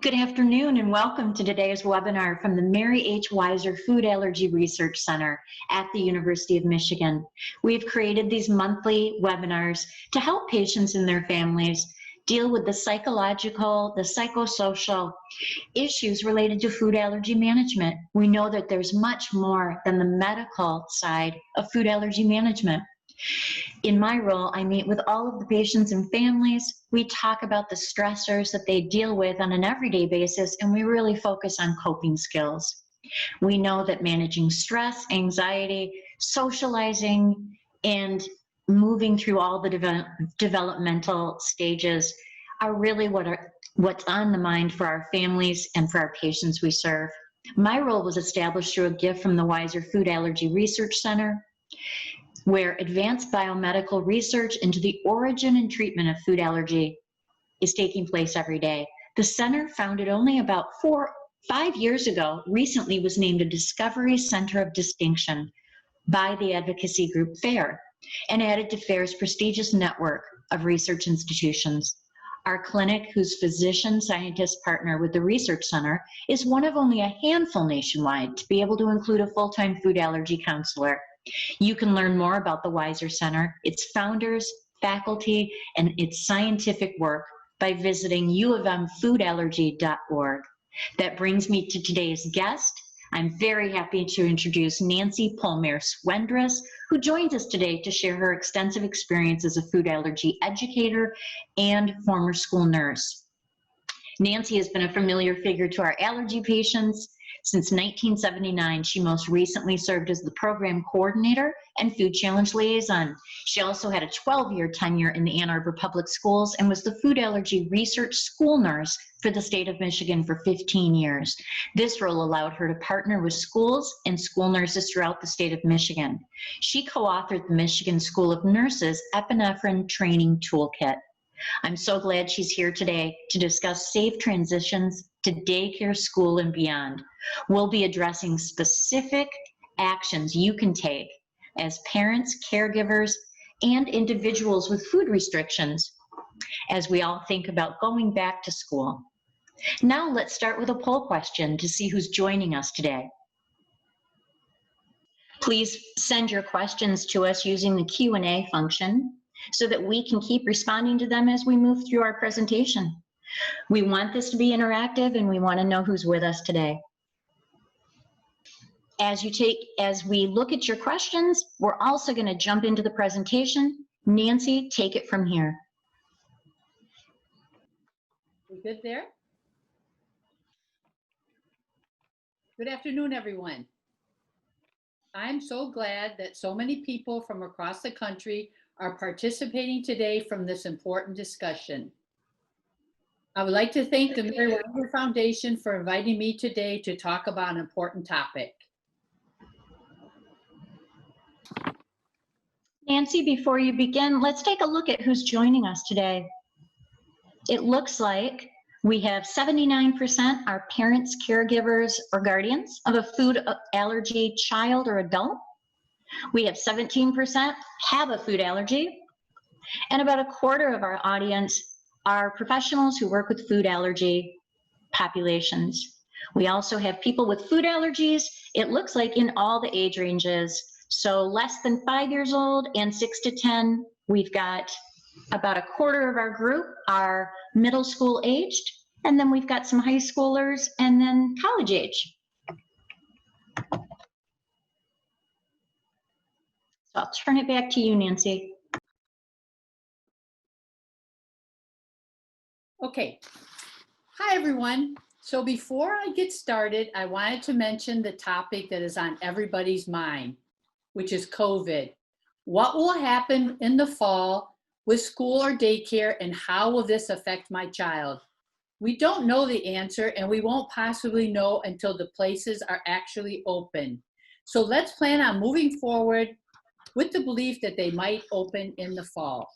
Good afternoon and welcome to today's webinar from the Mary H. Weiser Food Allergy Research Center at the University of Michigan. We've created these monthly webinars to help patients and their families deal with the psychological, the psychosocial issues related to food allergy management. We know that there's much more than the medical side of food allergy management. In my role, I meet with all of the patients and families. We talk about the stressors that they deal with on an everyday basis, and we really focus on coping skills. We know that managing stress, anxiety, socializing, and moving through all the developmental stages are really what's on the mind for our families and for our patients we serve. My role was established through a gift from the Weiser Food Allergy Research Center, where advanced biomedical research into the origin and treatment of food allergy is taking place every day. The center, founded only about 5 years ago, recently was named a Discovery Center of Distinction by the advocacy group FAIR and added to FAIR's prestigious network of research institutions. Our clinic, whose physician scientist partner with the research center, is one of only a handful nationwide to be able to include a full-time food allergy counselor. You can learn more about the Weiser Center, its founders, faculty, and its scientific work by visiting uofmfoodallergy.org. That brings me to today's guest. I'm very happy to introduce Nancy Polmear-Swendris, who joins us today to share her extensive experience as a food allergy educator and former school nurse. Nancy has been a familiar figure to our allergy patients. Since 1979, she most recently served as the program coordinator and food challenge liaison. She also had a 12-year tenure in the Ann Arbor Public Schools and was the food allergy research school nurse for the state of Michigan for 15 years. This role allowed her to partner with schools and school nurses throughout the state of Michigan. She co-authored the Michigan School of Nurses Epinephrine Training Toolkit. I'm so glad she's here today to discuss safe transitions to daycare, school, and beyond. We'll be addressing specific actions you can take as parents, caregivers, and individuals with food restrictions as we all think about going back to school. Now let's start with a poll question to see who's joining us today. Please send your questions to us using the Q&A function so that we can keep responding to them as we move through our presentation. We want this to be interactive and we want to know who's with us today. As we look at your questions, we're also going to jump into the presentation. Nancy, take it from here. We good there? Good afternoon, everyone. I'm so glad that so many people from across the country are participating today from this important discussion. I would like to thank the Mary Weiser Foundation for inviting me today to talk about an important topic. Nancy, before you begin, let's take a look at who's joining us today. It looks like we have 79% are parents, caregivers, or guardians of a food allergy child or adult. We have 17% have a food allergy, and about a quarter of our audience are professionals who work with food allergy populations. We also have people with food allergies, it looks like in all the age ranges. So less than 5 years old and 6 to 10, we've got about a quarter of our group are middle school aged, and then we've got some high schoolers and then college age. So I'll turn it back to you, Nancy. Okay. Hi, everyone. So before I get started, I wanted to mention the topic that is on everybody's mind, which is COVID. What will happen in the fall with school or daycare, and how will this affect my child? We don't know the answer, and we won't possibly know until the places are actually open. So let's plan on moving forward with the belief that they might open in the fall.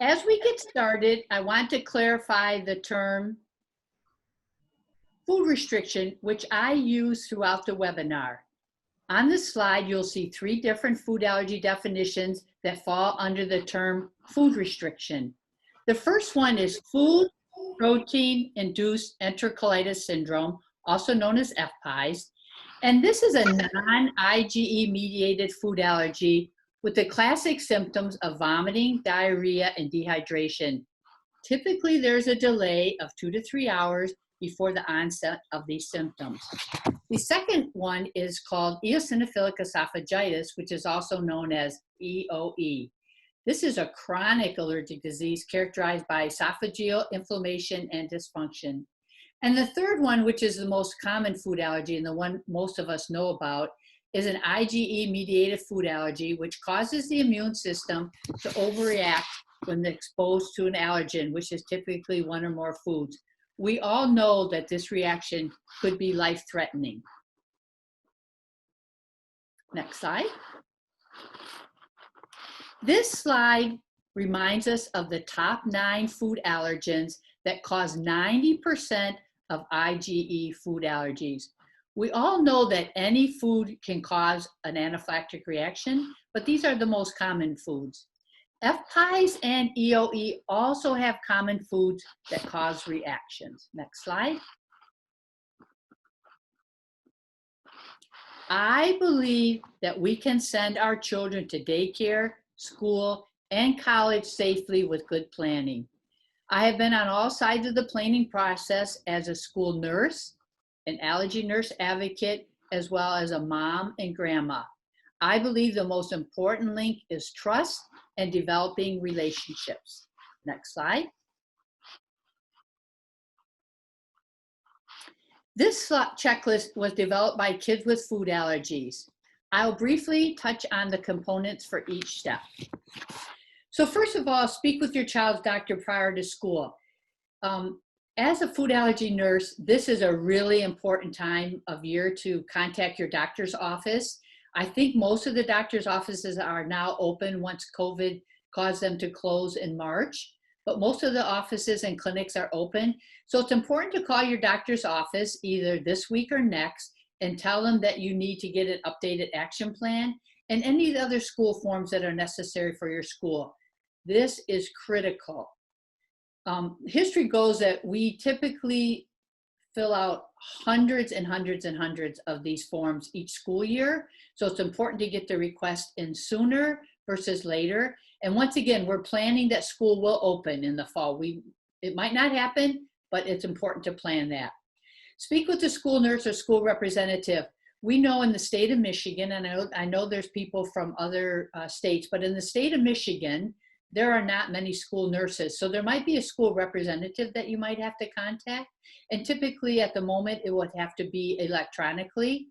As we get started, I want to clarify the term food restriction, which I use throughout the webinar. On this slide, you'll see 3 different food allergy definitions that fall under the term food restriction. The first one is food protein-induced enterocolitis syndrome, also known as FPIES. And this is a non-IgE mediated food allergy with the classic symptoms of vomiting, diarrhea, and dehydration. Typically, there's a delay of 2 to 3 hours before the onset of these symptoms. The second one is called eosinophilic esophagitis, which is also known as EOE. This is a chronic allergic disease characterized by esophageal inflammation and dysfunction. And the third one, which is the most common food allergy and the one most of us know about, is an IgE-mediated food allergy, which causes the immune system to overreact when exposed to an allergen, which is typically one or more foods. We all know that this reaction could be life-threatening. Next slide. This slide reminds us of the top 9 food allergens that cause 90% of IgE food allergies. We all know that any food can cause an anaphylactic reaction, but these are the most common foods. FPIES and EOE also have common foods that cause reactions. Next slide. I believe that we can send our children to daycare, school, and college safely with good planning. I have been on all sides of the planning process as a school nurse, an allergy nurse advocate, as well as a mom and grandma. I believe the most important link is trust and developing relationships. Next slide. This checklist was developed by kids with food allergies. I'll briefly touch on the components for each step. So first of all, speak with your child's doctor prior to school. As a food allergy nurse, this is a really important time of year to contact your doctor's office. I think most of the doctor's offices are now open once COVID caused them to close in March, but most of the offices and clinics are open. So it's important to call your doctor's office either this week or next and tell them that you need to get an updated action plan and any of the other school forms that are necessary for your school. This is critical. History goes that we typically fill out hundreds and hundreds and hundreds of these forms each school year. So it's important to get the request in sooner versus later. And once again, we're planning that school will open in the fall. It might not happen, but it's important to plan that. Speak with the school nurse or school representative. We know in the state of Michigan, and I know there's people from other states, but in the state of Michigan, there are not many school nurses. So there might be a school representative that you might have to contact. And typically at the moment, it would have to be electronically.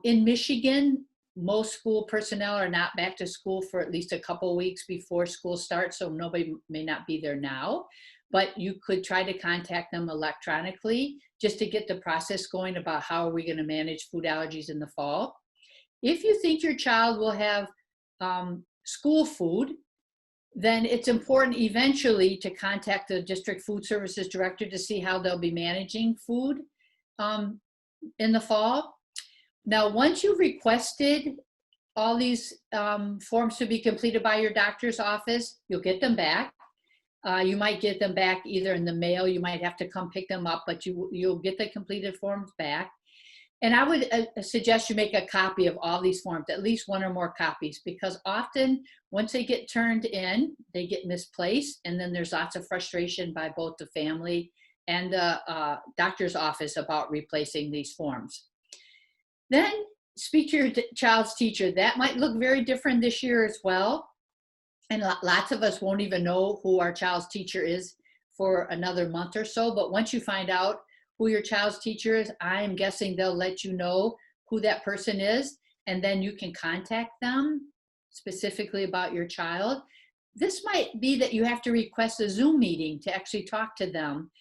In Michigan, most school personnel are not back to school for at least a couple weeks before school starts, so nobody may not be there now. But you could try to contact them electronically just to get the process going about how are we going to manage food allergies in the fall. If you think your child will have school food, then it's important eventually to contact the district food services director to see how they'll be managing food in the fall. Now, once you've requested all these forms to be completed by your doctor's office, you'll get them back. You might get them back either in the mail, you might have to come pick them up, but you'll get the completed forms back. And I would suggest you make a copy of all these forms, at least one or more copies, because often once they get turned in, they get misplaced, and then there's lots of frustration by both the family and the doctor's office about replacing these forms. Then speak to your child's teacher. That might look very different this year as well. And lots of us won't even know who our child's teacher is for another month or so. But once you find out who your child's teacher is, I'm guessing they'll let you know who that person is. And then you can contact them specifically about your child. This might be that you have to request a Zoom meeting to actually talk to them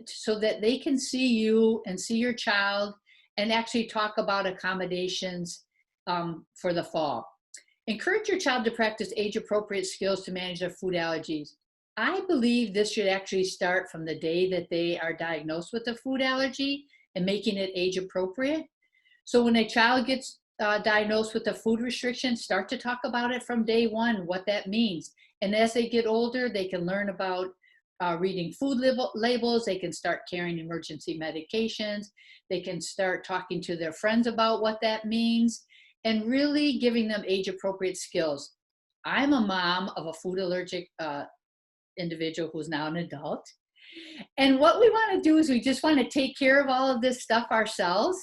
so that they can see you and see your child and actually talk about accommodations for the fall. Encourage your child to practice age-appropriate skills to manage their food allergies. I believe this should actually start from the day that they are diagnosed with a food allergy and making it age-appropriate. So when a child gets diagnosed with a food restriction, start to talk about it from day one, what that means. And as they get older, they can learn about reading food labels. They can start carrying emergency medications. They can start talking to their friends about what that means and really giving them age-appropriate skills. I'm a mom of a food allergic individual who's now an adult. And what we want to do is we just want to take care of all of this stuff ourselves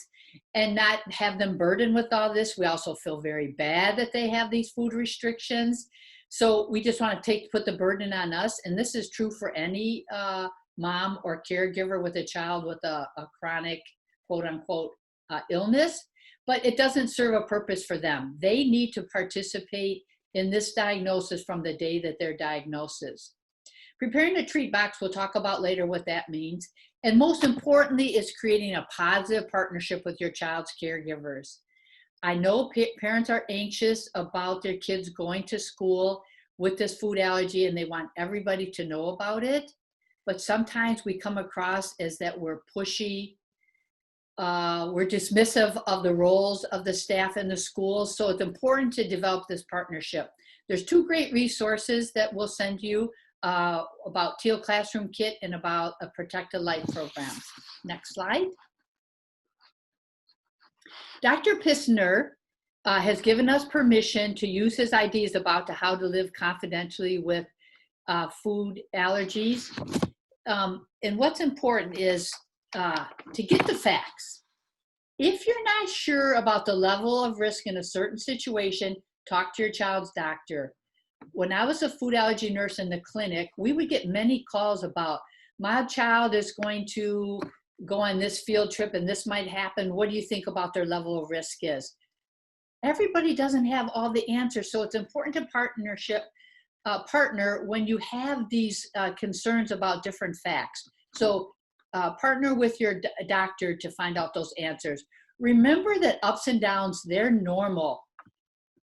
and not have them burdened with all this. We also feel very bad that they have these food restrictions. So we just want to put the burden on us. And this is true for any mom or caregiver with a child with a chronic, quote unquote, illness. But it doesn't serve a purpose for them. They need to participate in this diagnosis from the day that they're diagnosis. Preparing to treat box, we'll talk about later what that means. And most importantly is creating a positive partnership with your child's caregivers. I know parents are anxious about their kids going to school with this food allergy and they want everybody to know about it. But sometimes we come across as that we're pushy, we're dismissive of the roles of the staff in the schools. So it's important to develop this partnership. There's 2 great resources that we'll send you about Teal Classroom Kit and about a Protected Life program. Next slide. Dr. Pissner has given us permission to use his ideas about how to live confidentially with food allergies. And what's important is to get the facts. If you're not sure about the level of risk in a certain situation, talk to your child's doctor. When I was a food allergy nurse in the clinic, we would get many calls about, my child is going to go on this field trip and this might happen. What do you think about their level of risk is? Everybody doesn't have all the answers, so it's important to partner when you have these concerns about different facts. So partner with your doctor to find out those answers. Remember that ups and downs, they're normal.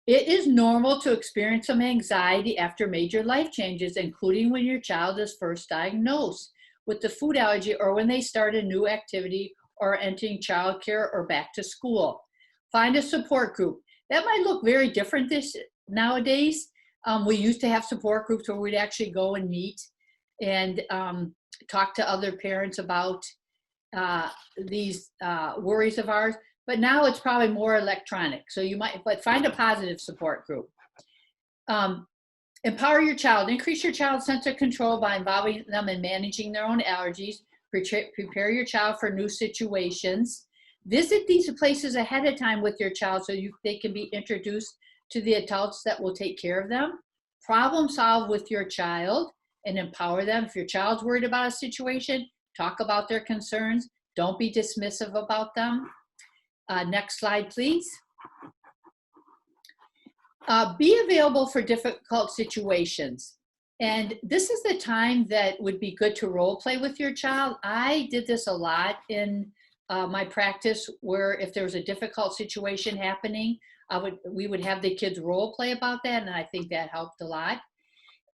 It is normal to experience some anxiety after major life changes, including when your child is first diagnosed with the food allergy or when they start a new activity or entering childcare or back to school. Find a support group. That might look very different nowadays. We used to have support groups where we'd actually go and meet and talk to other parents about these worries of ours. But now it's probably more electronic. So you might, but find a positive support group. Empower your child. Increase your child's sense of control by involving them in managing their own allergies. Prepare your child for new situations. Visit these places ahead of time with your child so they can be introduced to the adults that will take care of them. Problem solve with your child and empower them. If your child's worried about a situation, talk about their concerns. Don't be dismissive about them. Next slide, please. Be available for difficult situations. And this is the time that would be good to role play with your child. I did this a lot in my practice, where if there was a difficult situation happening, we would have the kids role play about that, and I think that helped a lot.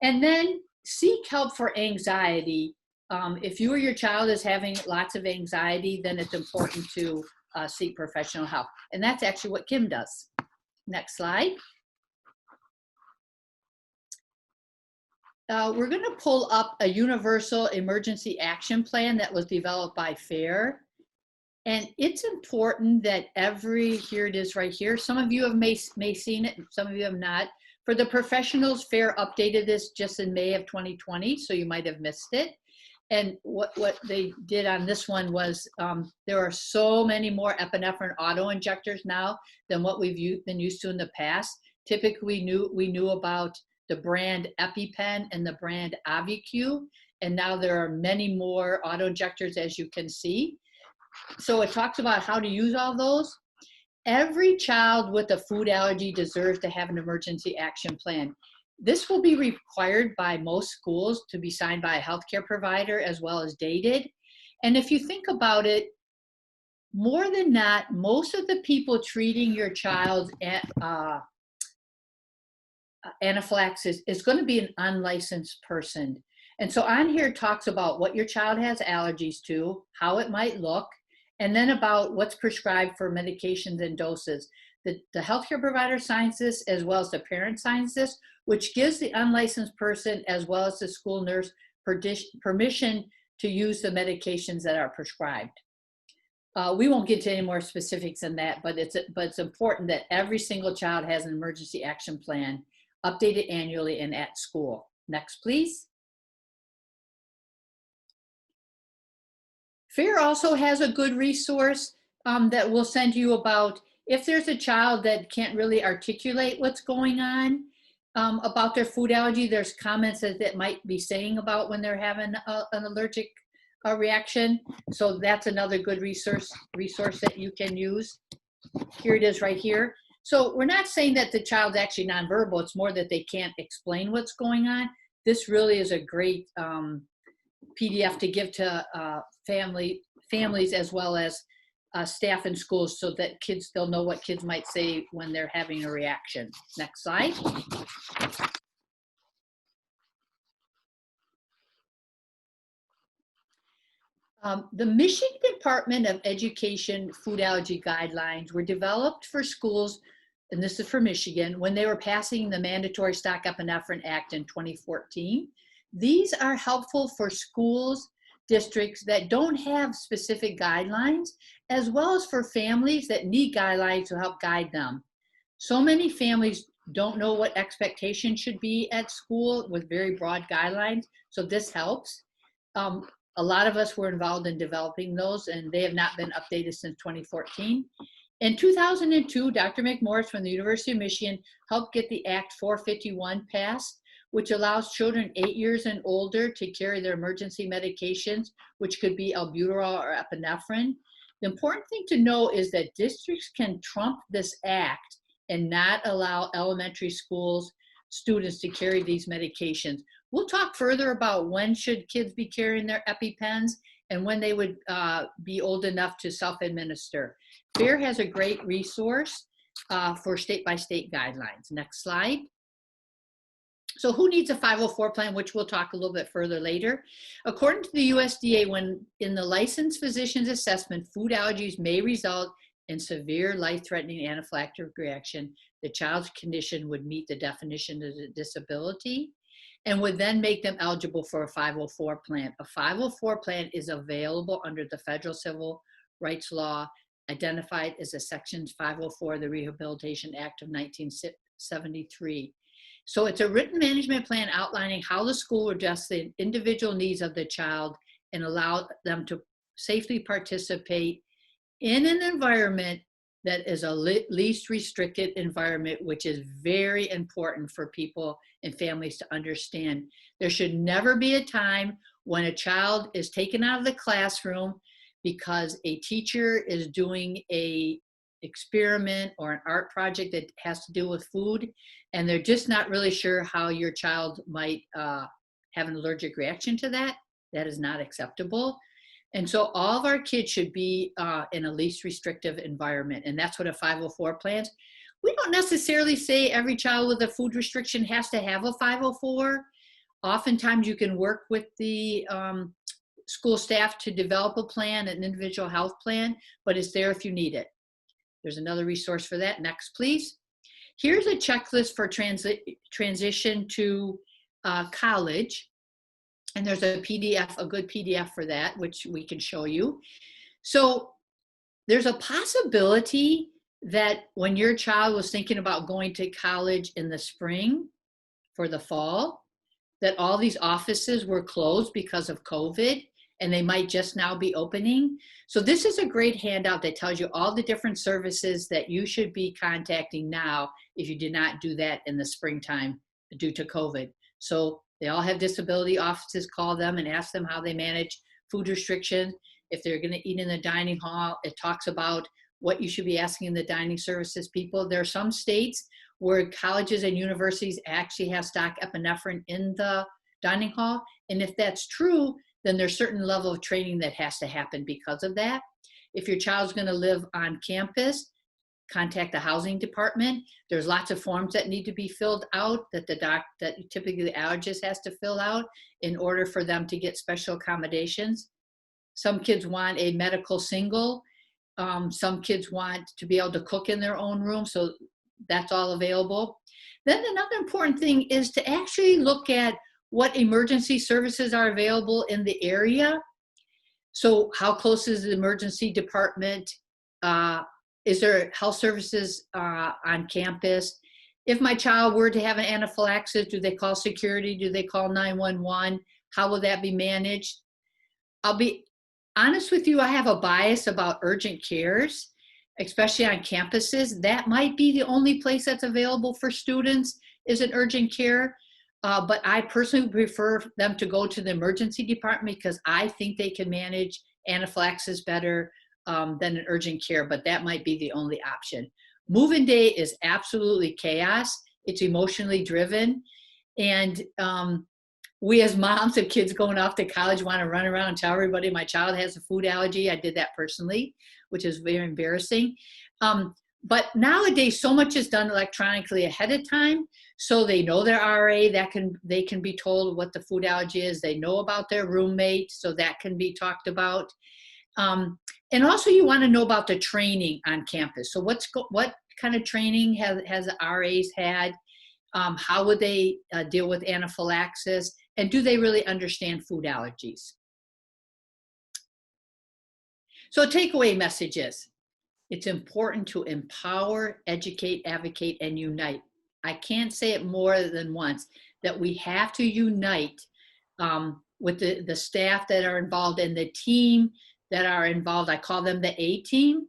And then seek help for anxiety. If you or your child is having lots of anxiety, then it's important to seek professional help. And that's actually what Kim does. Next slide. We're going to pull up a universal emergency action plan that was developed by FAIR. And it's important that here it is right here. Some of you may seen it, some of you have not. For the professionals, FAIR updated this just in May of 2020, so you might have missed it. And what they did on this one was there are so many more epinephrine auto injectors now than what we've been used to in the past. Typically, we knew about the brand EpiPen and the brand AviQ, and now there are many more auto injectors, as you can see. So it talks about how to use all those. Every child with a food allergy deserves to have an emergency action plan. This will be required by most schools to be signed by a healthcare provider as well as dated. And if you think about it, more than not, most of the people treating your child's anaphylaxis is going to be an unlicensed person. And so on here it talks about what your child has allergies to, how it might look, and then about what's prescribed for medications and doses. The healthcare provider signs this as well as the parent signs this, which gives the unlicensed person as well as the school nurse permission to use the medications that are prescribed. We won't get to any more specifics than that, but it's important that every single child has an emergency action plan updated annually and at school. Next, please. FAIR also has a good resource that we'll send you about if there's a child that can't really articulate what's going on about their food allergy. There's comments that might be saying about when they're having an allergic reaction. So that's another good resource that you can use. Here it is right here. So we're not saying that the child's actually nonverbal. It's more that they can't explain what's going on. This really is a great PDF to give to families as well as staff in schools, so that they'll know what kids might say when they're having a reaction. Next slide. The Michigan Department of Education food allergy guidelines were developed for schools, and this is for Michigan, when they were passing the Mandatory Stock Epinephrine Act in 2014. These are helpful for schools, districts that don't have specific guidelines, as well as for families that need guidelines to help guide them. So many families don't know what expectations should be at school with very broad guidelines, so this helps. A lot of us were involved in developing those, and they have not been updated since 2014. In 2002, Dr. McMorris from the University of Michigan helped get the Act 451 passed, which allows children 8 years and older to carry their emergency medications, which could be albuterol or epinephrine. The important thing to know is that districts can trump this act and not allow elementary schools students to carry these medications. We'll talk further about when should kids be carrying their EpiPens and when they would be old enough to self-administer. FAIR has a great resource for state-by-state guidelines. Next slide. So who needs a 504 plan, which we'll talk a little bit further later. According to the USDA, when in the licensed physician's assessment, food allergies may result in severe life-threatening anaphylactic reaction, the child's condition would meet the definition of a disability and would then make them eligible for a 504 plan. A 504 plan is available under the federal civil rights law, identified as a Section 504 of the Rehabilitation Act of 1973. So it's a written management plan outlining how the school will address the individual needs of the child and allow them to safely participate in an environment that is a least restricted environment, which is very important for people and families to understand. There should never be a time when a child is taken out of the classroom because a teacher is doing a experiment or an art project that has to do with food, and they're just not really sure how your child might have an allergic reaction to that. That is not acceptable. And so all of our kids should be in a least restrictive environment, and that's what a 504 plans. We don't necessarily say every child with a food restriction has to have a 504. Oftentimes you can work with the school staff to develop a plan, an individual health plan, but it's there if you need it. There's another resource for that. Next, please. Here's a checklist for transition to college. And there's a PDF, a good PDF for that, which we can show you. So there's a possibility that when your child was thinking about going to college in the spring for the fall, that all these offices were closed because of COVID, and they might just now be opening. So this is a great handout that tells you all the different services that you should be contacting now if you did not do that in the springtime due to COVID. So they all have disability offices. Call them and ask them how they manage food restrictions. If they're going to eat in the dining hall, it talks about what you should be asking the dining services people. There are some states where colleges and universities actually have stock epinephrine in the dining hall. And if that's true, then there's a certain level of training that has to happen because of that. If your child's going to live on campus, contact the housing department. There's lots of forms that need to be filled out that typically the allergist has to fill out in order for them to get special accommodations. Some kids want a medical single. Some kids want to be able to cook in their own room, so that's all available. Then another important thing is to actually look at what emergency services are available in the area. So how close is the emergency department? Is there health services on campus? If my child were to have an anaphylaxis, do they call security? Do they call 911? How will that be managed? I'll be honest with you, I have a bias about urgent cares, especially on campuses. That might be the only place that's available for students is an urgent care. But I personally prefer them to go to the emergency department because I think they can manage anaphylaxis better than an urgent care, but that might be the only option. Move-in day is absolutely chaos. It's emotionally driven. And we as moms of kids going off to college want to run around and tell everybody my child has a food allergy. I did that personally, which is very embarrassing. But nowadays, so much is done electronically ahead of time. So they know their RA, they can be told what the food allergy is. They know about their roommate, so that can be talked about. And also you want to know about the training on campus. So what kind of training has the RAs had? How would they deal with anaphylaxis? And do they really understand food allergies? So takeaway messages. It's important to empower, educate, advocate, and unite. I can't say it more than once that we have to unite with the staff that are involved and the team that are involved. I call them the A team.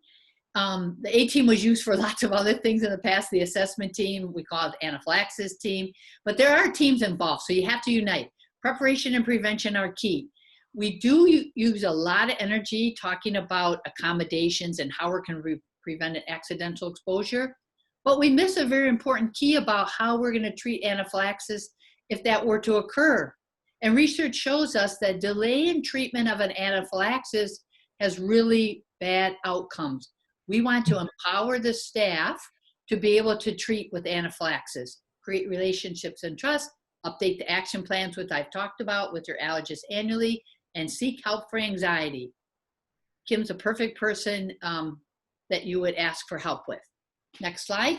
The A team was used for lots of other things in the past. The assessment team, we call it the anaphylaxis team, but there are teams involved, so you have to unite. Preparation and prevention are key. We do use a lot of energy talking about accommodations and how we can prevent an accidental exposure, but we miss a very important key about how we're going to treat anaphylaxis if that were to occur. And research shows us that delay in treatment of an anaphylaxis has really bad outcomes. We want to empower the staff to be able to treat with anaphylaxis, create relationships and trust, update the action plans, which I've talked about with your allergist annually, and seek help for anxiety. Kim's a perfect person that you would ask for help with. Next slide.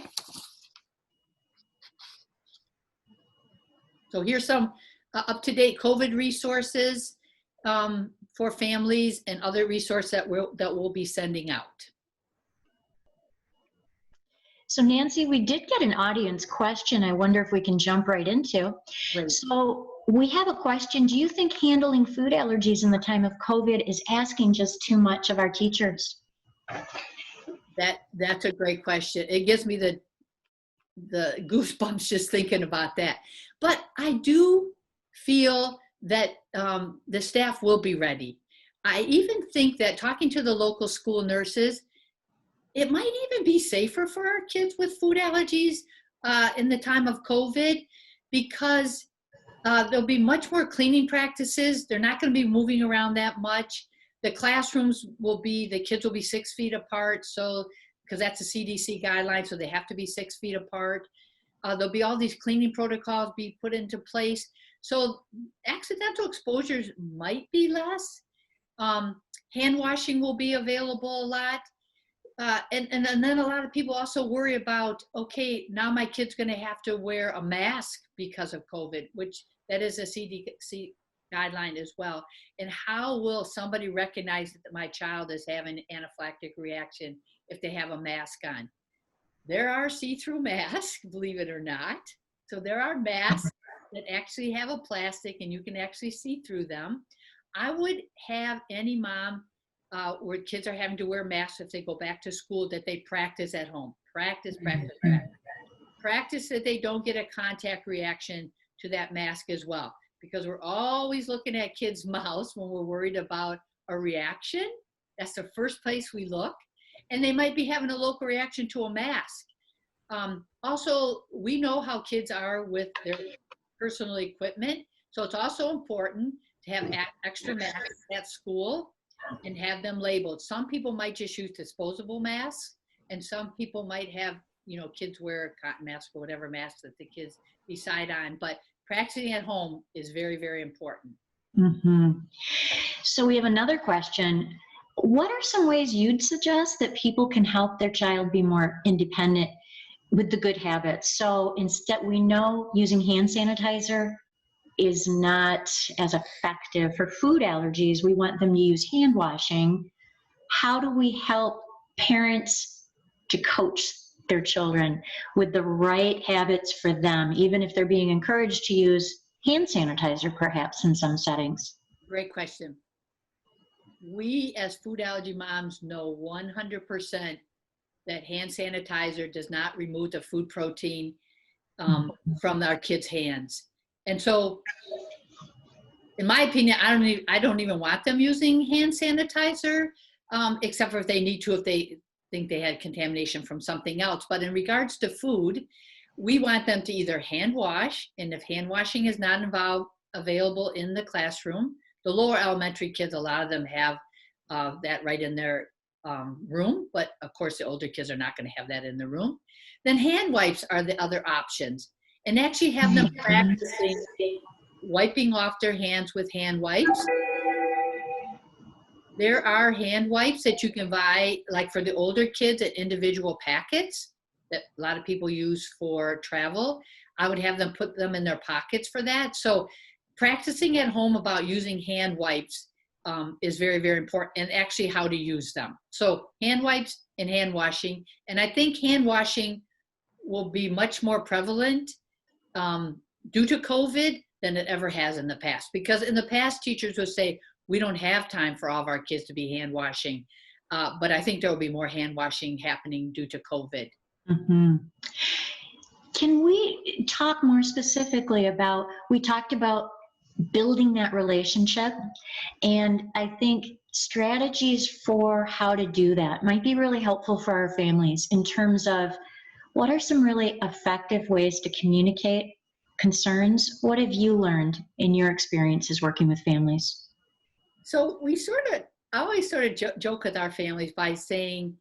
So here's some up-to-date COVID resources for families and other resources that we'll be sending out. So Nancy, we did get an audience question. I wonder if we can jump right into. Great. So we have a question. Do you think handling food allergies in the time of COVID is asking just too much of our teachers? That's a great question. It gives me the goosebumps just thinking about that. But I do feel that the staff will be ready. I even think that talking to the local school nurses, it might even be safer for our kids with food allergies in the time of COVID because there'll be much more cleaning practices. They're not going to be moving around that much. The classrooms the kids will be 6 feet apart, so because that's a CDC guideline, so they have to be 6 feet apart. There'll be all these cleaning protocols be put into place. So accidental exposures might be less. Hand washing will be available a lot. And then a lot of people also worry about, okay, now my kid's going to have to wear a mask because of COVID, which that is a CDC guideline as well. And how will somebody recognize that my child is having an anaphylactic reaction if they have a mask on? There are see-through masks, believe it or not. So there are masks that actually have a plastic and you can actually see through them. I would have any mom where kids are having to wear masks if they go back to school, that they practice at home. Practice that they don't get a contact reaction to that mask as well. Because we're always looking at kids' mouths when we're worried about a reaction. That's the first place we look. And they might be having a local reaction to a mask. Also, we know how kids are with their personal equipment. So it's also important to have extra masks at school and have them labeled. Some people might just use disposable masks, and some people might have, kids wear a cotton mask or whatever mask that the kids decide on. But practicing at home is very, very important. Mm-hmm. So we have another question. What are some ways you'd suggest that people can help their child be more independent with the good habits? So instead, we know using hand sanitizer is not as effective for food allergies. We want them to use hand washing. How do we help parents to coach their children with the right habits for them, even if they're being encouraged to use hand sanitizer perhaps in some settings? Great question. We as food allergy moms know 100% that hand sanitizer does not remove the food protein from our kids' hands. And so, in my opinion, I don't even want them using hand sanitizer, except for if they need to, if they think they had contamination from something else. But in regards to food, we want them to either hand wash, and if hand washing is not available in the classroom, the lower elementary kids, a lot of them have that right in their room, but of course the older kids are not going to have that in the room. Then hand wipes are the other options, and actually have them practicing wiping off their hands with hand wipes. There are hand wipes that you can buy, like for the older kids, at individual packets that a lot of people use for travel. I would have them put them in their pockets for that. So practicing at home about using hand wipes is very, very important, and actually how to use them. So hand wipes and hand washing. And I think hand washing will be much more prevalent due to COVID than it ever has in the past. Because in the past, teachers would say, we don't have time for all of our kids to be hand washing. But I think there will be more hand washing happening due to COVID. Mm-hmm. Can we talk more specifically about, we talked about building that relationship, and I think strategies for how to do that might be really helpful for our families in terms of what are some really effective ways to communicate concerns? What have you learned in your experiences working with families? So I always sort of joke with our families by saying,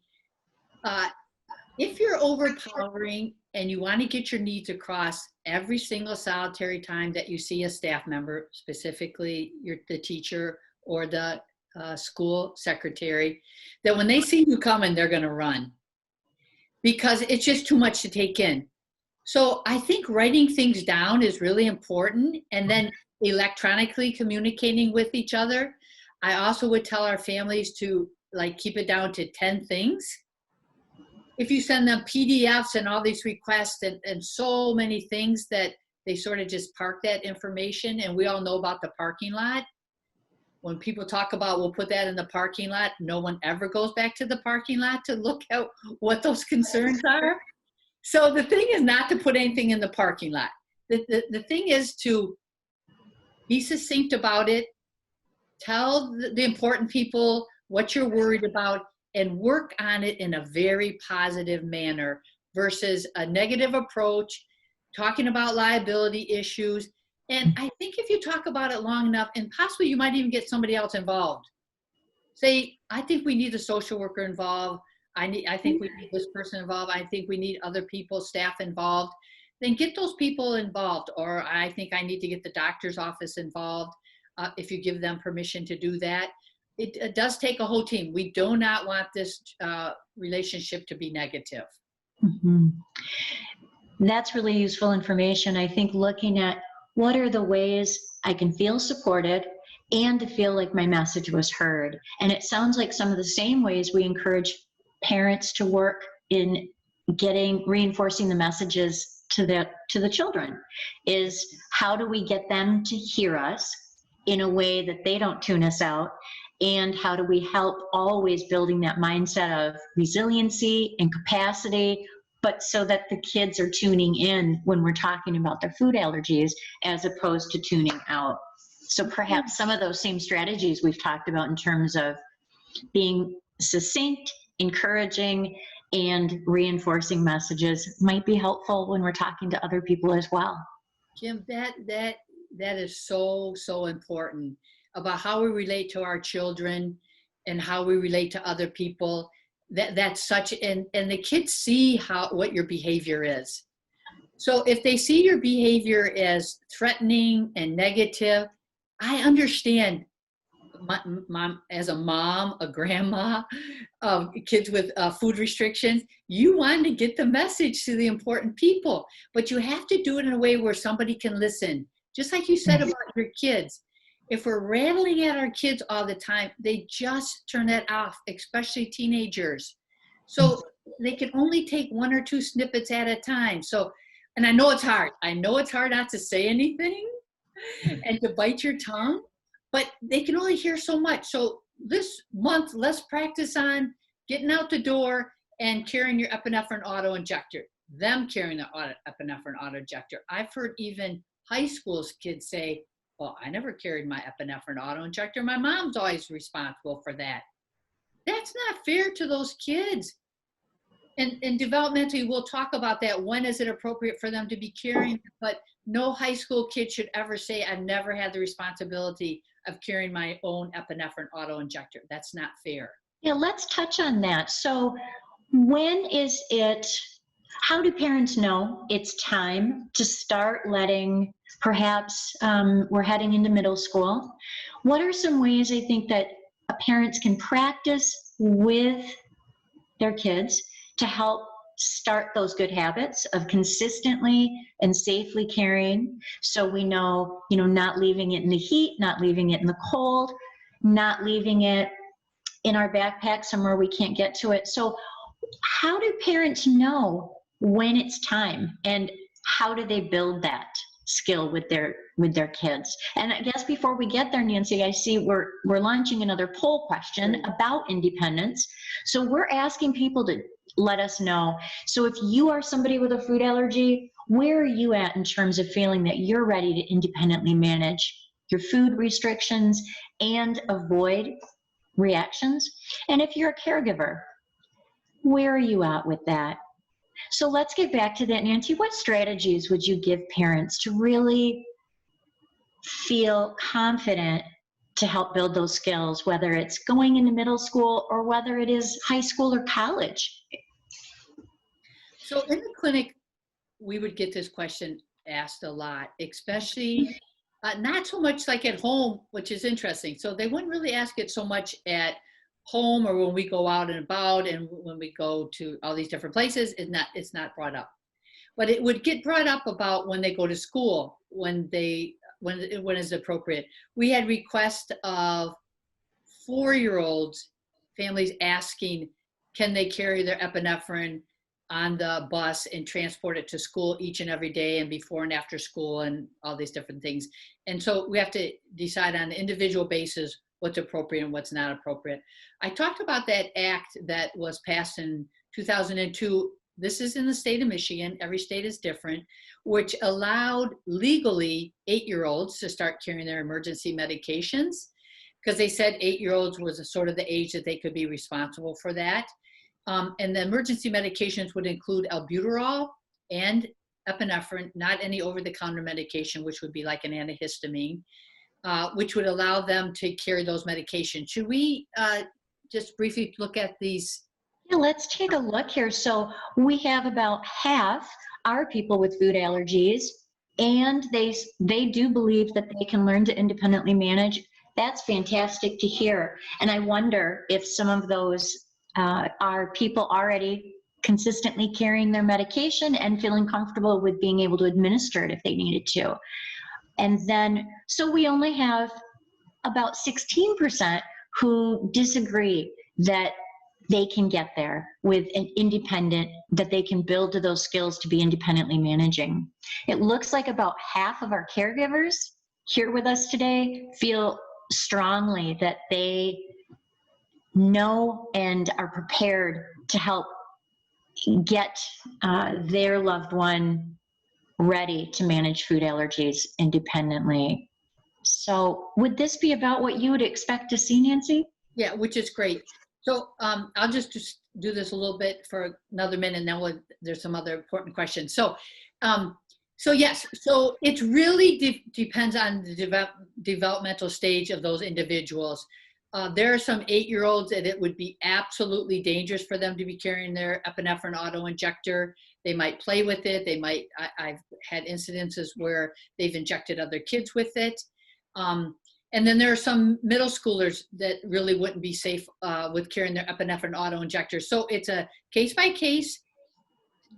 if you're overpowering and you want to get your needs across every single solitary time that you see a staff member, specifically the teacher or the school secretary, that when they see you coming, they're going to run because it's just too much to take in. So I think writing things down is really important, and then electronically communicating with each other. I also would tell our families to keep it down to 10 things. If you send them PDFs and all these requests and so many things that they sort of just park that information, and we all know about the parking lot. When people talk about, we'll put that in the parking lot, no one ever goes back to the parking lot to look at what those concerns are. So the thing is not to put anything in the parking lot. The thing is to be succinct about it, tell the important people what you're worried about, and work on it in a very positive manner versus a negative approach, talking about liability issues. And I think if you talk about it long enough, and possibly you might even get somebody else involved. Say, I think we need a social worker involved. I think we need this person involved. I think we need other people, staff involved. Then get those people involved. Or I think I need to get the doctor's office involved if you give them permission to do that. It does take a whole team. We do not want this relationship to be negative. Mm-hmm. That's really useful information. I think looking at what are the ways I can feel supported and to feel like my message was heard. And it sounds like some of the same ways we encourage parents to work in reinforcing the messages to the children is how do we get them to hear us in a way that they don't tune us out, and how do we help always building that mindset of resiliency and capacity, but so that the kids are tuning in when we're talking about their food allergies as opposed to tuning out. So perhaps some of those same strategies we've talked about in terms of being succinct, encouraging, and reinforcing messages might be helpful when we're talking to other people as well. Kim, that is so important about how we relate to our children and how we relate to other people. That's such, and the kids see what your behavior is. So if they see your behavior as threatening and negative, I understand as a mom, a grandma, kids with food restrictions, you want to get the message to the important people, but you have to do it in a way where somebody can listen. Just like you said about your kids. If we're rattling at our kids all the time, they just turn that off, especially teenagers. So they can only take one or two snippets at a time. So, and I know it's hard. I know it's hard not to say anything and to bite your tongue, but they can only hear so much. So this month, let's practice on getting out the door and carrying your epinephrine auto injector, them carrying the epinephrine auto injector. I've heard even high school kids say, well, I never carried my epinephrine auto injector. My mom's always responsible for that. That's not fair to those kids. And developmentally, we'll talk about that. When is it appropriate for them to be carrying? But no high school kid should ever say, I've never had the responsibility of carrying my own epinephrine auto injector. That's not fair. Yeah, let's touch on that. So how do parents know it's time to start letting, perhaps we're heading into middle school. What are some ways I think that parents can practice with their kids to help start those good habits of consistently and safely carrying, so we know, not leaving it in the heat, not leaving it in the cold, not leaving it in our backpack somewhere we can't get to it. So how do parents know when it's time, and how do they build that skill with their kids? And I guess before we get there, Nancy, I see we're launching another poll question about independence. So we're asking people to let us know. So if you are somebody with a food allergy, where are you at in terms of feeling that you're ready to independently manage your food restrictions and avoid reactions? And if you're a caregiver, where are you at with that? So let's get back to that, Nancy. What strategies would you give parents to really feel confident to help build those skills, whether it's going into middle school or whether it is high school or college? So in the clinic, we would get this question asked a lot, especially not so much like at home, which is interesting. So they wouldn't really ask it so much at home or when we go out and about and when we go to all these different places. It's not brought up. But it would get brought up about when they go to school, when it's appropriate. We had requests of 4-year-olds, families asking, can they carry their epinephrine on the bus and transport it to school each and every day and before and after school and all these different things. And so we have to decide on an individual basis what's appropriate and what's not appropriate. I talked about that act that was passed in 2002. This is in the state of Michigan. Every state is different, which allowed legally 8-year-olds to start carrying their emergency medications, because they said 8-year-olds was sort of the age that they could be responsible for that. And the emergency medications would include albuterol and epinephrine, not any over-the-counter medication, which would be like an antihistamine, which would allow them to carry those medications. Should we just briefly look at these? Yeah, let's take a look here. So we have about half are people with food allergies, and they do believe that they can learn to independently manage. That's fantastic to hear. And I wonder if some of those are people already consistently carrying their medication and feeling comfortable with being able to administer it if they needed to. And then, so we only have about 16% who disagree that they can get there with an independent, that they can build to those skills to be independently managing. It looks like about half of our caregivers here with us today feel strongly that they know and are prepared to help get their loved one ready to manage food allergies independently. So would this be about what you would expect to see, Nancy? Yeah, which is great. So I'll just do this a little bit for another minute, and then there's some other important questions. So yes, so it really depends on the developmental stage of those individuals. There are some 8-year-olds that it would be absolutely dangerous for them to be carrying their epinephrine auto-injector. They might play with it. I've had incidences where they've injected other kids with it. And And then there are some middle schoolers that really wouldn't be safe with carrying their epinephrine auto-injectors. So it's a case-by-case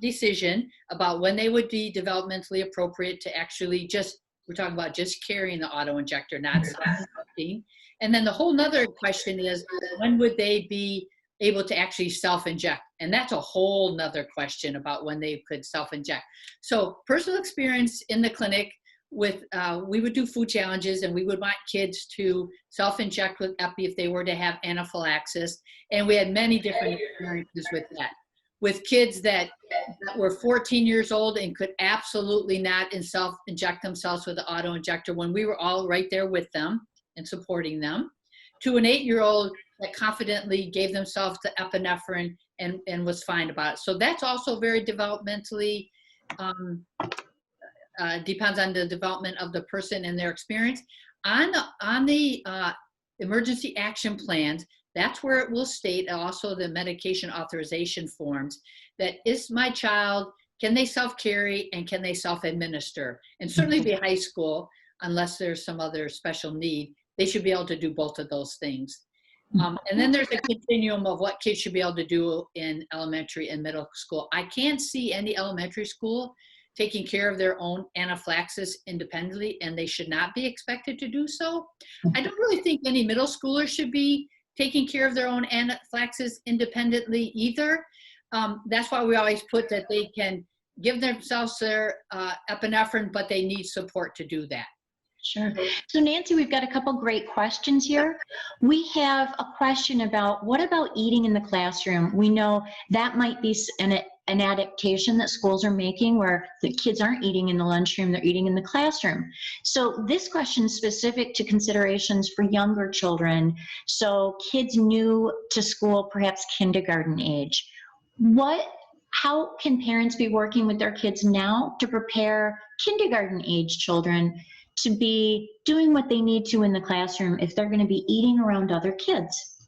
decision about when they would be developmentally appropriate to actually just, we're talking about just carrying the auto-injector, not self-injecting. And then the whole nother question is, when would they be able to actually self-inject? And that's a whole nother question about when they could self-inject. So personal experience in the clinic with, we would do food challenges, and we would want kids to self-inject with epi if they were to have anaphylaxis. And we had many different experiences with that. With kids that were 14 years old and could absolutely not self-inject themselves with the auto-injector, when we were all right there with them and supporting them, to an 8-year-old that confidently gave themselves the epinephrine and was fine about it. So that's also very developmentally, depends on the development of the person and their experience. On the emergency action plans, that's where it will state also the medication authorization forms that is my child, can they self-carry and can they self-administer? And certainly be high school, unless there's some other special need, they should be able to do both of those things. And then there's a continuum of what kids should be able to do in elementary and middle school. I can't see any elementary school taking care of their own anaphylaxis independently, and they should not be expected to do so. I don't really think any middle schoolers should be taking care of their own anaphylaxis independently either. That's why we always put that they can give themselves their epinephrine, but they need support to do that. Sure. So Nancy, we've got a couple great questions here. We have a question about, what about eating in the classroom? We know that might be an adaptation that schools are making, where the kids aren't eating in the lunchroom, they're eating in the classroom. So this question is specific to considerations for younger children. So kids new to school, perhaps kindergarten age. How can parents be working with their kids now to prepare kindergarten age children to be doing what they need to in the classroom if they're going to be eating around other kids?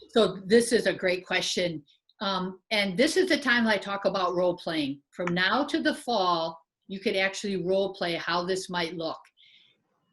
So this is a great question. And this is the time I talk about role playing. From now to the fall, you could actually role play how this might look.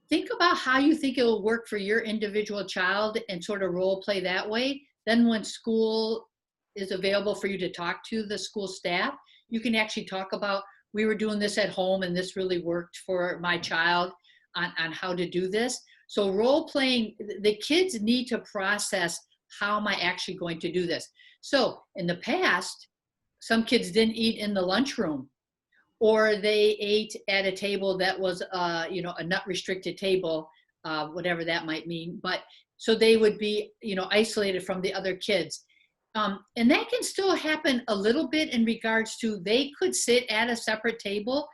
Think about how you think it will work for your individual child and sort of role play that way. Then when school is available for you to talk to the school staff, you can actually talk about, we were doing this at home and this really worked for my child on how to do this. So role playing, the kids need to process, how am I actually going to do this? So in the past, some kids didn't eat in the lunchroom, or they ate at a table that was, a nut restricted table, whatever that might mean. But so they would be, isolated from the other kids. And that can still happen a little bit in regards to, they could sit at a separate table.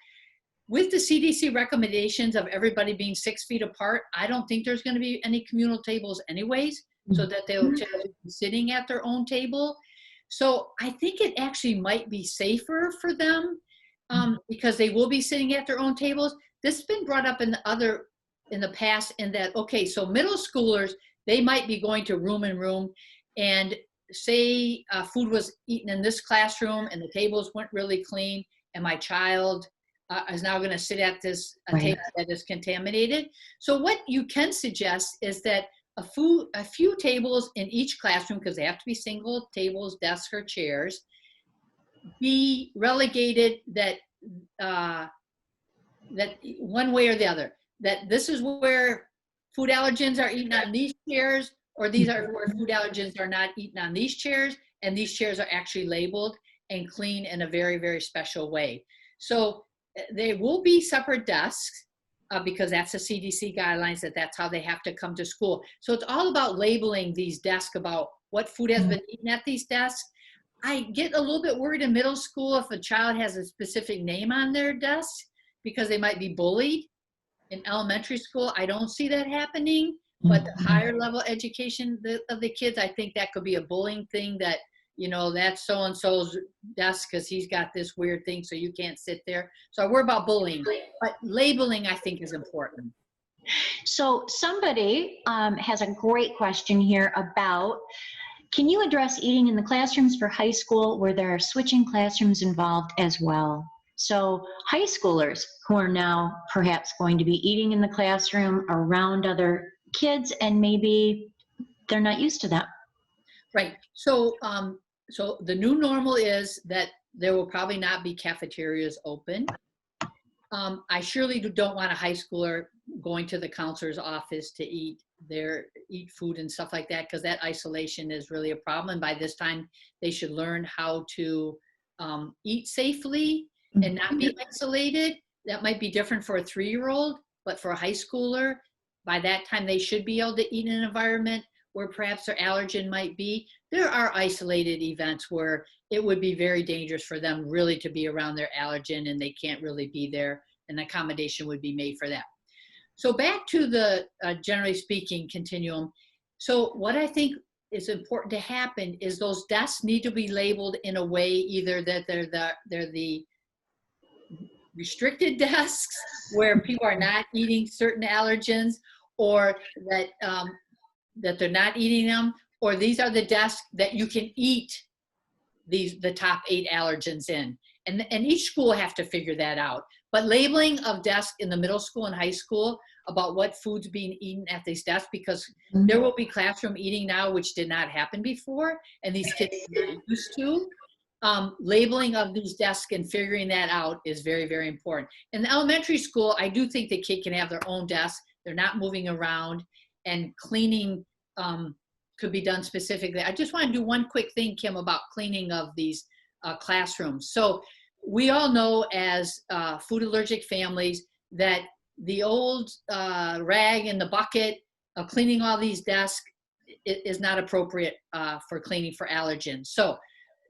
With the CDC recommendations of everybody being 6 feet apart, I don't think there's going to be any communal tables anyways, so that they'll be sitting at their own table. So I think it actually might be safer for them, because they will be sitting at their own tables. This has been brought up in the past, in that, okay, so middle schoolers, they might be going to room and room, and say food was eaten in this classroom and the tables weren't really clean, and my child is now going to sit at this table that is contaminated. So what you can suggest is that a few tables in each classroom, because they have to be single tables, desks, or chairs, be relegated that one way or the other. That this is where food allergens are eaten on these chairs, or these are where food allergens are not eaten on these chairs, and these chairs are actually labeled and clean in a very, very special way. So there will be separate desks, because that's the CDC guidelines, that's how they have to come to school. So it's all about labeling these desks, about what food has been eaten at these desks. I get a little bit worried in middle school if a child has a specific name on their desk, because they might be bullied. In elementary school, I don't see that happening, but the higher level education of the kids, I think that could be a bullying thing, that, that's so-and-so's desk because he's got this weird thing, so you can't sit there. So I worry about bullying, but labeling, I think, is important. So somebody has a great question here about, can you address eating in the classrooms for high school where there are switching classrooms involved as well? So high schoolers who are now perhaps going to be eating in the classroom around other kids, and maybe they're not used to that. Right. So, so the new normal is that there will probably not be cafeterias open. I surely don't want a high schooler going to the counselor's office to eat food and stuff like that, because that isolation is really a problem. And by this time, they should learn how to eat safely and not be isolated. That might be different for a 3-year-old, but for a high schooler, by that time, they should be able to eat in an environment where perhaps their allergen might be. There are isolated events where it would be very dangerous for them really to be around their allergen, and they can't really be there, and accommodation would be made for that. So back to the generally speaking continuum. So what I think is important to happen is those desks need to be labeled in a way either that they're the restricted desks where people are not eating certain allergens, or that that they're not eating them, or these are the desks that you can eat the top 8 allergens in. And each school have to figure that out. But labeling of desks in the middle school and high school about what food's being eaten at these desks, because there will be classroom eating now, which did not happen before, and these kids are not used to. Labeling of these desks and figuring that out is very, very important. In the elementary school, I do think the kid can have their own desk. They're not moving around, and cleaning could be done specifically. I just want to do one quick thing, Kim, about cleaning of these classrooms. So we all know as food allergic families that the old rag in the bucket of cleaning all these desks is not appropriate for cleaning for allergens. So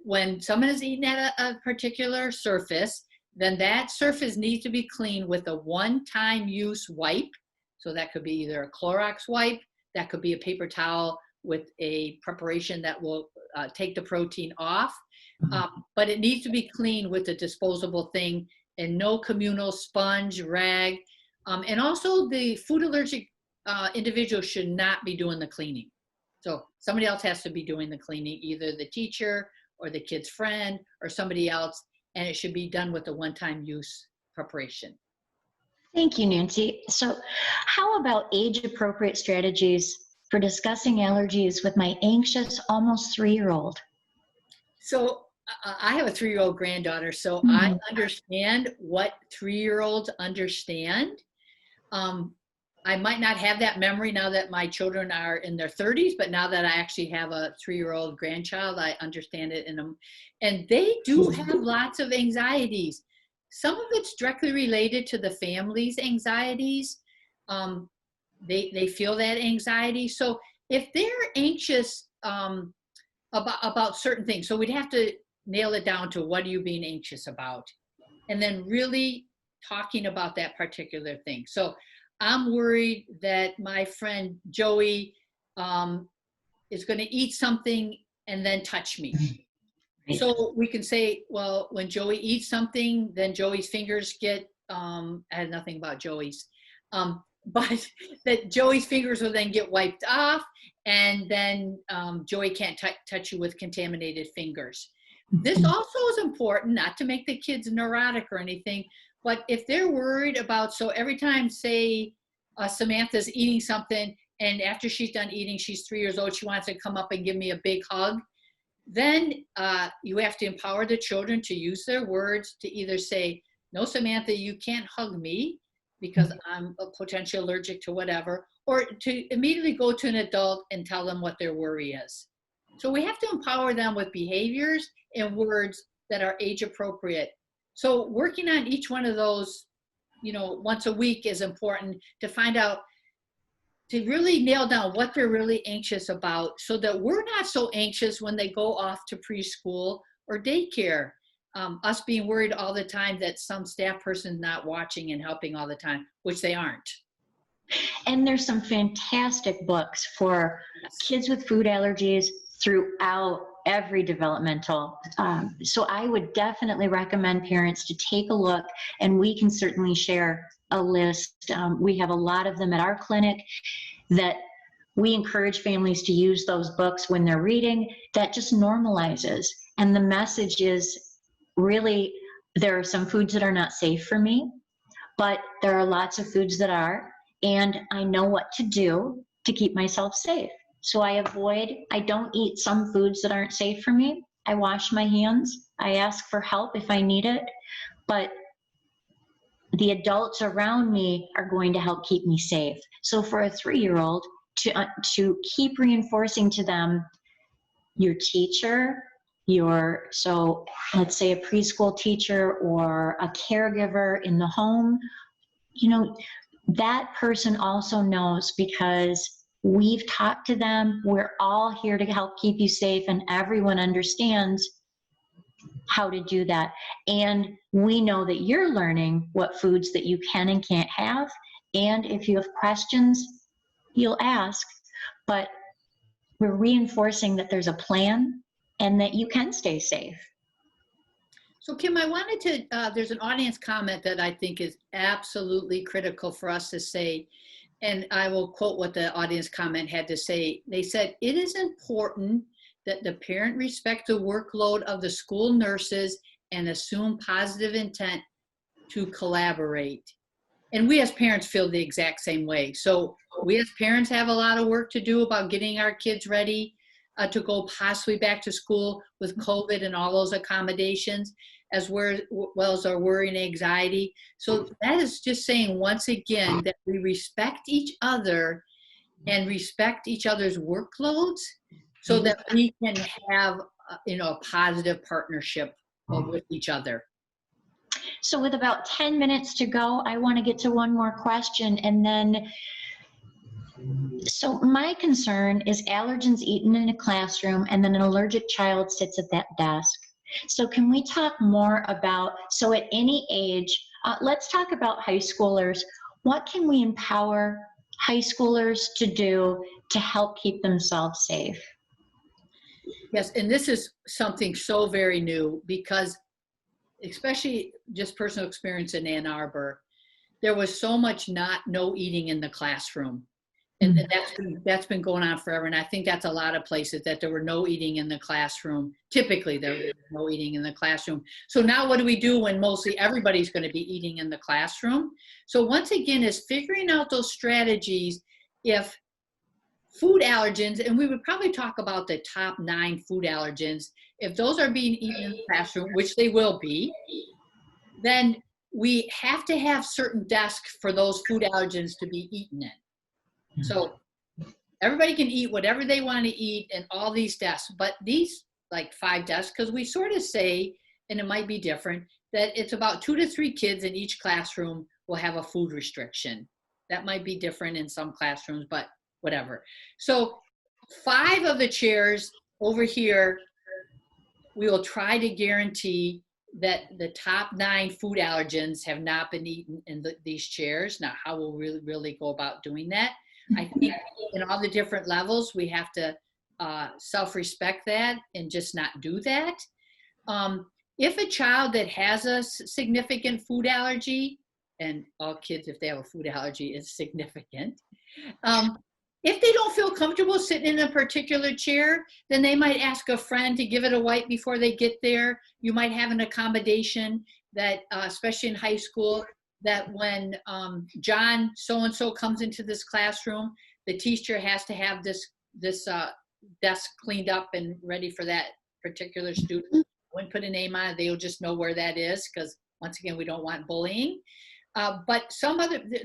when someone is eating at a particular surface, then that surface needs to be cleaned with a one-time use wipe. So that could be either a Clorox wipe, that could be a paper towel with a preparation that will take the protein off. But it needs to be cleaned with a disposable thing, and no communal sponge, rag. And also the food allergic individual should not be doing the cleaning. So somebody else has to be doing the cleaning, either the teacher or the kid's friend or somebody else, and it should be done with a one-time use preparation. Thank you, Nancy. So how about age-appropriate strategies for discussing allergies with my anxious, almost 3-year-old? So I have a 3-year-old granddaughter, so I understand what 3-year-olds understand. I might not have that memory now that my children are in their 30s, but now that I actually have a 3-year-old grandchild, I understand it in them. And they do have lots of anxieties. Some of it's directly related to the family's anxieties. They feel that anxiety. So if they're anxious about certain things, so we'd have to nail it down to what are you being anxious about? And then really talking about that particular thing. So I'm worried that my friend Joey is going to eat something and then touch me. So we can say, well, when Joey eats something, then Joey's fingers get, I had nothing about Joey's, but that Joey's fingers will then get wiped off, and then Joey can't touch you with contaminated fingers. This also is important, not to make the kids neurotic or anything, but if they're worried about, so every time, say, Samantha's eating something, and after she's done eating, she's 3 years old, she wants to come up and give me a big hug, then you have to empower the children to use their words to either say, no, Samantha, you can't hug me because I'm potentially allergic to whatever, or to immediately go to an adult and tell them what their worry is. So we have to empower them with behaviors and words that are age appropriate. So working on each one of those, once a week is important to find out, to really nail down what they're really anxious about, so that we're not so anxious when they go off to preschool or daycare. Us being worried all the time that some staff person's not watching and helping all the time, which they aren't. And there's some fantastic books for kids with food allergies throughout every developmental. So I would definitely recommend parents to take a look, and we can certainly share a list. We have a lot of them at our clinic that we encourage families to use those books when they're reading. That just normalizes. And the message is really there are some foods that are not safe for me, but there are lots of foods that are, and I know what to do to keep myself safe. So I don't eat some foods that aren't safe for me. I wash my hands. I ask for help if I need it, but the adults around me are going to help keep me safe. So for a 3-year-old, to keep reinforcing to them, your teacher, so let's say a preschool teacher or a caregiver in the home, that person also knows, because we've talked to them. We're all here to help keep you safe, and everyone understands how to do that. And we know that you're learning what foods that you can and can't have. And if you have questions, you'll ask. But we're reinforcing that there's a plan and that you can stay safe. So Kim, I wanted to, there's an audience comment that I think is absolutely critical for us to say, and I will quote what the audience comment had to say. They said, "It is important that the parent respect the workload of the school nurses and assume positive intent to collaborate." And we as parents feel the exact same way. So we as parents have a lot of work to do about getting our kids ready to go possibly back to school with COVID and all those accommodations, as well as our worry and anxiety. So that is just saying, once again, that we respect each other and respect each other's workloads so that we can have a positive partnership with each other. So with about 10 minutes to go, I want to get to one more question, and then, so my concern is allergens eaten in a classroom and then an allergic child sits at that desk. So can we talk more about, so at any age, let's talk about high schoolers. What can we empower high schoolers to do to help keep themselves safe? Yes, and this is something so very new, because especially just personal experience in Ann Arbor, there was so much no eating in the classroom. And that's been going on forever. And I think that's a lot of places, that there were no eating in the classroom. Typically there was no eating in the classroom. So now what do we do when mostly everybody's going to be eating in the classroom? So once again, is figuring out those strategies. If food allergens, and we would probably talk about the top 9 food allergens, if those are being eaten in the classroom, which they will be, then we have to have certain desks for those food allergens to be eaten in. So everybody can eat whatever they want to eat in all these desks, but these like 5 desks, because we sort of say, and it might be different, that it's about 2 to 3 kids in each classroom will have a food restriction. That might be different in some classrooms, but whatever. So 5 of the chairs over here, we will try to guarantee that the top 9 food allergens have not been eaten in these chairs. Now, how we'll really go about doing that, I think in all the different levels, we have to self-respect that and just not do that. If a child that has a significant food allergy, and all kids, if they have a food allergy, is significant. If they don't feel comfortable sitting in a particular chair, then they might ask a friend to give it a wipe before they get there. You might have an accommodation that, especially in high school, that when John so-and-so comes into this classroom, the teacher has to have this desk cleaned up and ready for that particular student. Wouldn't put a name on it, they'll just know where that is, because once again, we don't want bullying. But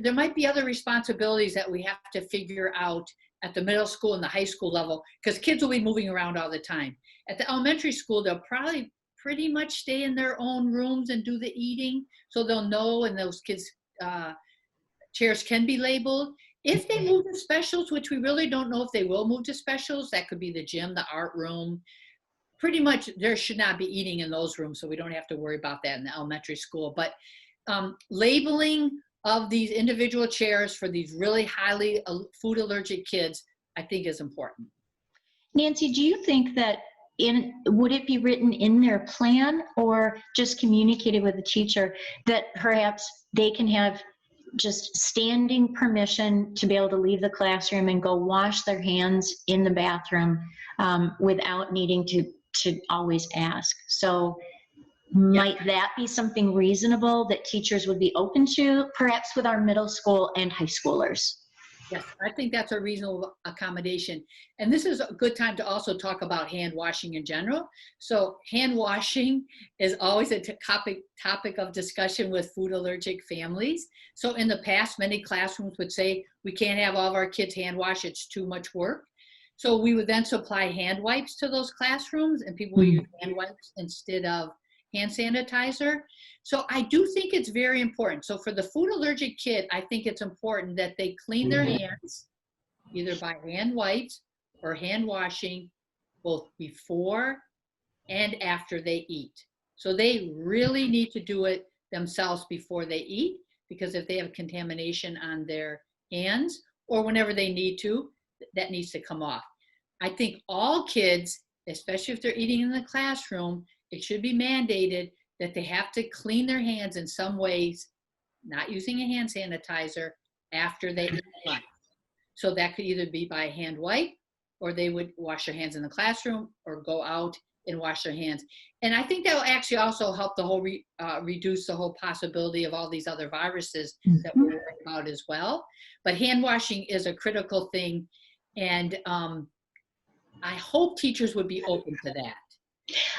there might be other responsibilities that we have to figure out at the middle school and the high school level, because kids will be moving around all the time. At the elementary school, they'll probably pretty much stay in their own rooms and do the eating, so they'll know, and those kids' chairs can be labeled. If they move to specials, which we really don't know if they will move to specials, that could be the gym, the art room. Pretty much there should not be eating in those rooms, so we don't have to worry about that in the elementary school. But labeling of these individual chairs for these really highly food allergic kids, I think is important. Nancy, do you think that would it be written in their plan, or just communicated with the teacher, that perhaps they can have just standing permission to be able to leave the classroom and go wash their hands in the bathroom without needing to always ask? So Might that be something reasonable that teachers would be open to, perhaps with our middle school and high schoolers? Yes, I think that's a reasonable accommodation. And this is a good time to also talk about hand washing in general. So hand washing is always a topic of discussion with food allergic families. So in the past, many classrooms would say, we can't have all of our kids hand wash, it's too much work. So we would then supply hand wipes to those classrooms, and people would use hand wipes instead of hand sanitizer. So I do think it's very important. So for the food allergic kid, I think it's important that they clean their hands either by hand wipes or hand washing both before and after they eat. So they really need to do it themselves before they eat, because if they have contamination on their hands or whenever they need to, that needs to come off. I think all kids, especially if they're eating in the classroom, it should be mandated that they have to clean their hands in some ways, not using a hand sanitizer, after they eat lunch. So that could either be by hand wipe, or they would wash their hands in the classroom or go out and wash their hands. And I think that will actually also help the whole reduce the whole possibility of all these other viruses that we're worried about as well. But hand washing is a critical thing. And I hope teachers would be open to that.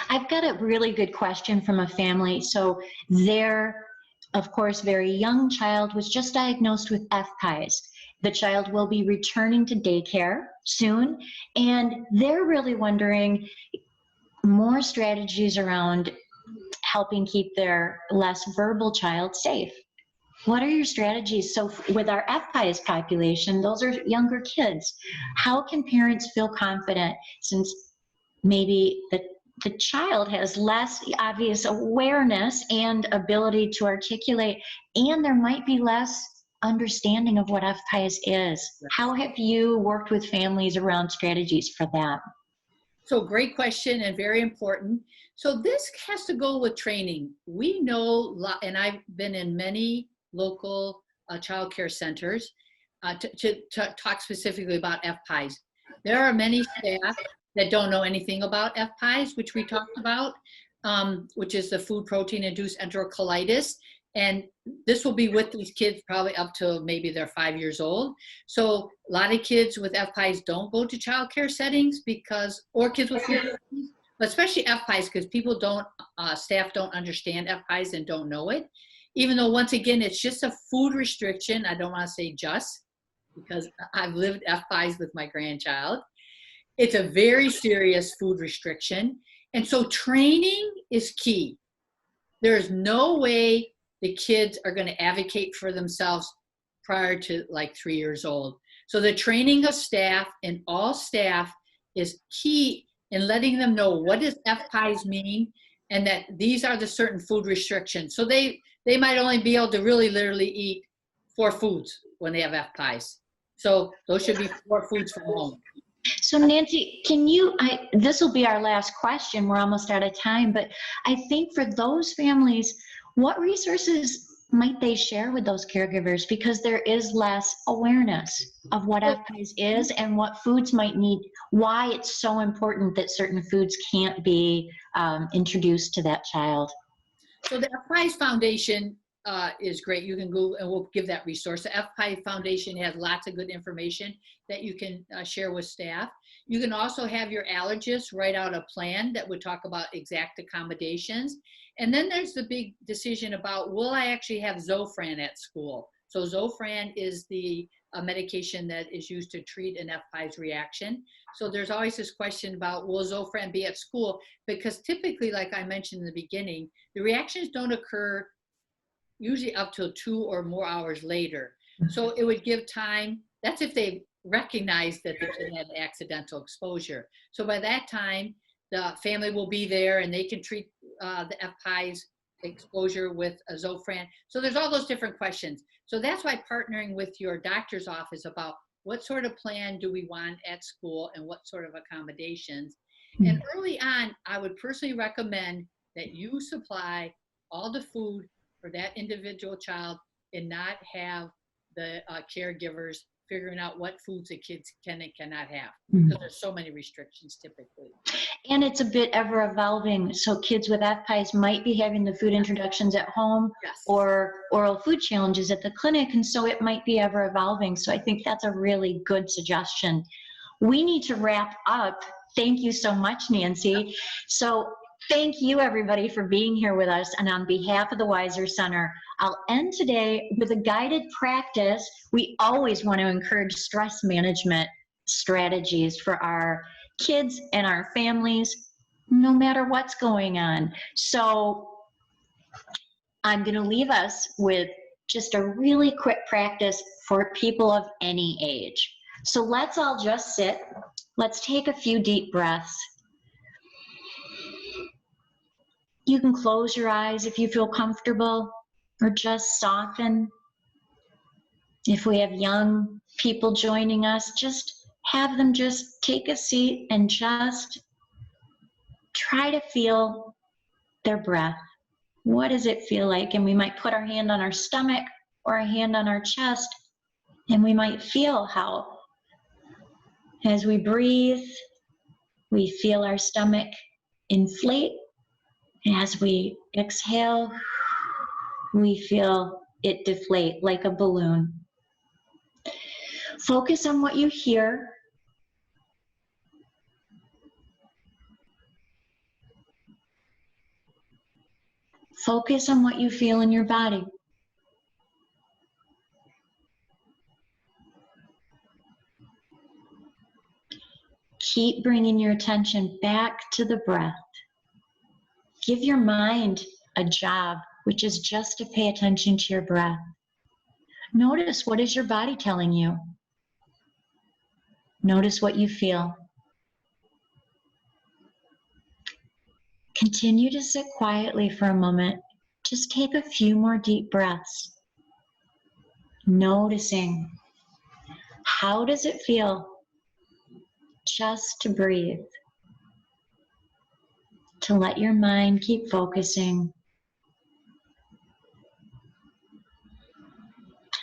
I've got a really good question from a family. So their, of course, very young child was just diagnosed with FPIES. The child will be returning to daycare soon, and they're really wondering more strategies around helping keep their less verbal child safe. What are your strategies? So with our FPIES population, those are younger kids. How can parents feel confident, since maybe the child has less obvious awareness and ability to articulate, and there might be less understanding of what FPIES is? How have you worked with families around strategies for that? So great question and very important. So this has to go with training. We know, and I've been in many local child care centers to talk specifically about FPIES. There are many staff that don't know anything about FPIES, which we talked about, which is the food protein induced enterocolitis. And this will be with these kids probably up to maybe they're 5 years old. So a lot of kids with FPIES don't go to child care settings or kids with food allergies, but especially FPIES, because staff don't understand FPIES and don't know it. Even though, once again, it's just a food restriction. I don't want to say just, because I've lived FPIES with my grandchild. It's a very serious food restriction. And so training is key. There's no way the kids are going to advocate for themselves prior to like 3 years old. So the training of staff, and all staff, is key in letting them know what does FPIES mean, and that these are the certain food restrictions. So they might only be able to really literally eat 4 foods when they have FPIES. So those should be 4 foods from home. So Nancy, this will be our last question, we're almost out of time, but I think for those families, what resources might they share with those caregivers? Because there is less awareness of what FPIES is and what foods might need, why it's so important that certain foods can't be introduced to that child. So the FPIES Foundation is great. You can go, and we'll give that resource. The FPIES Foundation has lots of good information that you can share with staff. You can also have your allergist write out a plan that would talk about exact accommodations. And then there's the big decision about, will I actually have Zofran at school? So Zofran is the medication that is used to treat an FPIES reaction. So there's always this question about, will Zofran be at school? Because typically, like I mentioned in the beginning, the reactions don't occur usually up till 2 or more hours later. So it would give time. That's if they recognize that the kid had accidental exposure. So by that time, the family will be there and they can treat the FPIES exposure with a Zofran. So there's all those different questions. So that's why partnering with your doctor's office about what sort of plan do we want at school and what sort of accommodations. And early on, I would personally recommend that you supply all the food for that individual child and not have the caregivers figuring out what foods the kids can and cannot have, Mhm. because there's so many restrictions typically. And it's a bit ever evolving. So kids with FPIES might be having the food introductions at home Yes. or oral food challenges at the clinic. And so it might be ever evolving. So I think that's a really good suggestion. We need to wrap up. Thank you so much, Nancy. So thank you, everybody, for being here with us. And on behalf of the Weiser Center, I'll end today with a guided practice. We always want to encourage stress management strategies for our kids and our families, no matter what's going on. So I'm going to leave us with just a really quick practice for people of any age. So let's all just sit. Let's take a few deep breaths. You can close your eyes if you feel comfortable, or just soften. If we have young people joining us, just have them just take a seat and just try to feel their breath. What does it feel like? And we might put our hand on our stomach or a hand on our chest, and we might feel how, as we breathe, we feel our stomach inflate. As we exhale, we feel it deflate like a balloon. Focus on what you hear. Focus on what you feel in your body. Keep bringing your attention back to the breath. Give your mind a job, which is just to pay attention to your breath. Notice, what is your body telling you? Notice what you feel. Continue to sit quietly for a moment. Just take a few more deep breaths. Noticing, how does it feel just to breathe? To let your mind keep focusing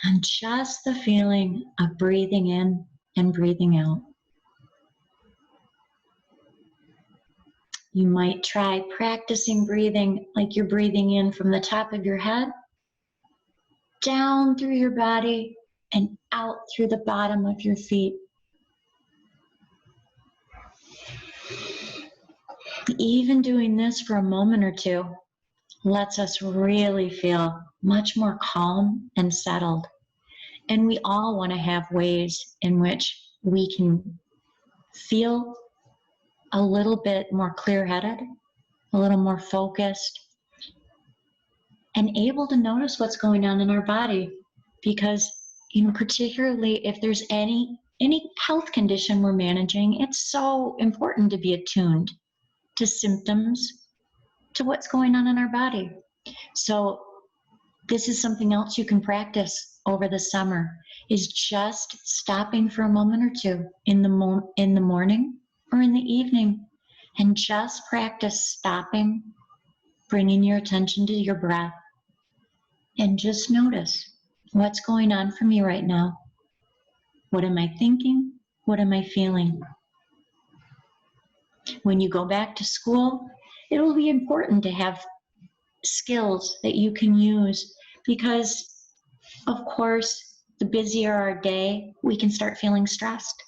on just the feeling of breathing in and breathing out. You might try practicing breathing like you're breathing in from the top of your head, down through your body, and out through the bottom of your feet. Even doing this for a moment or two lets us really feel much more calm and settled. And we all want to have ways in which we can feel a little bit more clear-headed, a little more focused, and able to notice what's going on in our body. Because, particularly if there's any health condition we're managing, it's so important to be attuned to symptoms, to what's going on in our body. So this is something else you can practice over the summer, is just stopping for a moment or two in the morning or in the evening, and just practice stopping, bringing your attention to your breath, and just notice what's going on for me right now. What am I thinking? What am I feeling? When you go back to school, it will be important to have skills that you can use, because, of course, the busier our day, we can start feeling stressed.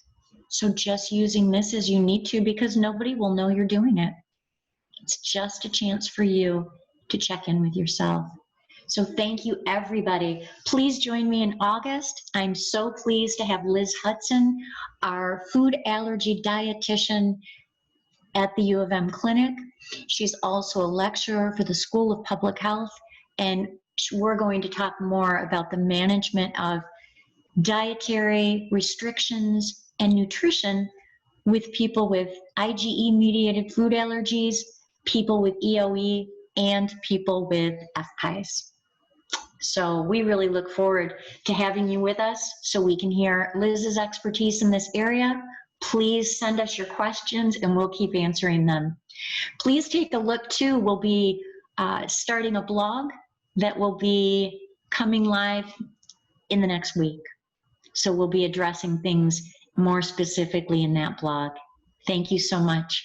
So just using this as you need to, because nobody will know you're doing it. It's just a chance for you to check in with yourself. So thank you, everybody. Please join me in August. I'm so pleased to have Liz Hudson, our food allergy dietitian at the U of M clinic. She's also a lecturer for the School of Public Health, and we're going to talk more about the management of dietary restrictions and nutrition with people with IgE-mediated food allergies, people with EOE, and people with FPIES. So we really look forward to having you with us so we can hear Liz's expertise in this area. Please send us your questions and we'll keep answering them. Please take a look too. We'll be starting a blog that will be coming live in the next week. So we'll be addressing things more specifically in that blog. Thank you so much.